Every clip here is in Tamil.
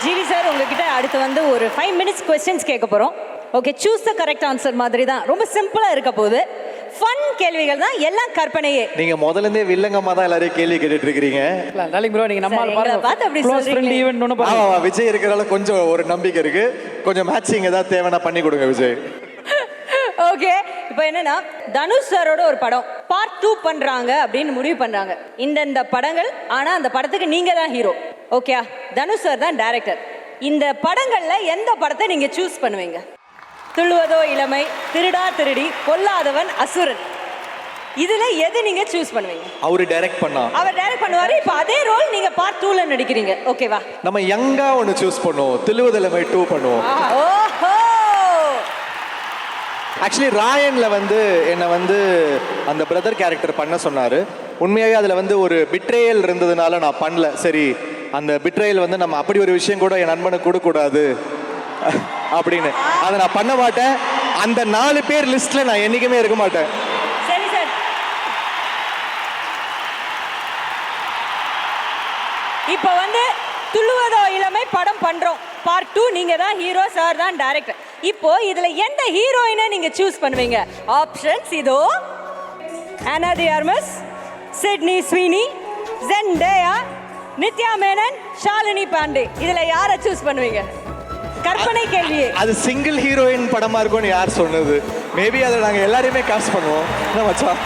ஜிவி சார் உங்ககிட்ட அடுத்து வந்து ஒரு 5 minutes கொஸ்டின்ஸ் கேட்க போறோம். Okay, choose the correct answer மாதிரி தான். ரொம்ப சிம்பிளா இருக்க போகுது. ஃபன் கேள்விகள் தான், எல்லாம் கற்பனையே. நீங்க முதல்ல இருந்தே வில்லங்கமா தான் எல்லாரையும் கேள்வி கேட்டுட்டு இருக்கீங்க. டார்லிங் ப்ரோ, நீங்க நம்ம சரி, எங்களை பார்த்து அப்படி க்ளோஸ் ஃப்ரெண்ட் சொல்றீங்களே. ஈவென்ட் ஒன்னு பாருங்க. ஆமா, விஜய் இருக்கிறதால கொஞ்சம் ஒரு நம்பிக்கை இருக்கு. கொஞ்சம் மேட்சிங் ஏதாவது தேவைன்னா பண்ணி கொடுங்க விஜய். ஓகே, இப்போ என்னன்னா தனுஷ் சாரோட ஒரு படம் பார்ட் 2 பண்றாங்க அப்படின்னு முடிவு பண்றாங்க. இந்த படங்கள், ஆனா அந்த படத்துக்கு நீங்க தான் ஹீரோ. ஓகே, தனுஷ் சார் தான் டைரக்டர். இந்த படங்கள்ல எந்த படத்தை நீங்க சூஸ் பண்ணுவீங்க? துள்ளுவதோ இளமை, திருடா திருடி, பொல்லாதவன், அசுரன், இதுல எது நீங்க சூஸ் பண்ணுவீங்க? அவரு டைரக்ட் பண்ணா அவர் டைரக்ட் பண்ணுவாரு. இப்போ அதே ரோல் நீங்க பார்ட் 2ல நடிக்கிறீங்க. ஓகேவா? நம்ம யங்கா ஒன்னு சூஸ் பண்ணுவோம். தில்லுவதிலமை 2 பண்ணுவோம். ஓஹோ, ஆக்சுவலி ராயன்ல வந்து என்னை வந்து அந்த பிரதர் கேரக்டர் பண்ண சொன்னாரு. உண்மையாகவே அதில் வந்து ஒரு பிட்ரேயல் இருந்ததுனால நான் பண்ணல. சரி, அந்த பிட்ரேயல் வந்து நம்ம அப்படி ஒரு விஷயம் கூட என் நண்பனுக்கு கொடுக்கூடாது அப்படின்னு அதை நான் பண்ண மாட்டேன். அந்த 4 பேர் லிஸ்ட்ல நான் என்னைக்குமே இருக்க மாட்டேன். சரி சார், இப்போ வந்து துள்ளுவதோ இளமை படம் பண்றோம். பார்ட் 2 நீங்க தான் ஹீரோ, சார் தான் டைரக்டர். இப்போ இதுல எந்த ஹீரோயினை நீங்க சூஸ் பண்ணுவீங்க? ஆப்ஷன்ஸ் இதோ: Ana de Armas, Sydney Sweeney, Zendaya, Nithya Menen, Shalini Pandey. இதுல யாரை சூஸ் பண்ணுவீங்க? கற்பனை கேள்வியே. அது சிங்கிள் ஹீரோயின் படமா இருக்கும்னு யார் சொன்னது? மேபி அதை நாங்க எல்லாரையுமே காஸ்ட் பண்ணுவோம். என்ன மச்சான்,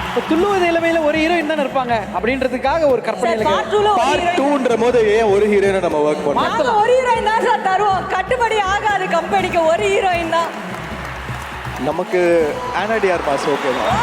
இப்போ துள்ளுவது இளமையில ஒரு ஹீரோயின் தான் இருப்பாங்க அப்படின்றதுக்காக ஒரு கற்பனையில பார்ட் 2ல பார்ட் 2ன்ற போது ஏன் ஒரு ஹீரோயினை நம்ம ஒர்க் பண்ணோம்? நாங்க ஒரு ஹீரோயின் தான் சார் தருவோம். கட்டுப்படி ஆகாது கம்பெனிக்கு, ஒரு ஹீரோயின் தான். நமக்கு ஆனா டி ஆர்மஸ் ஓகே தான்.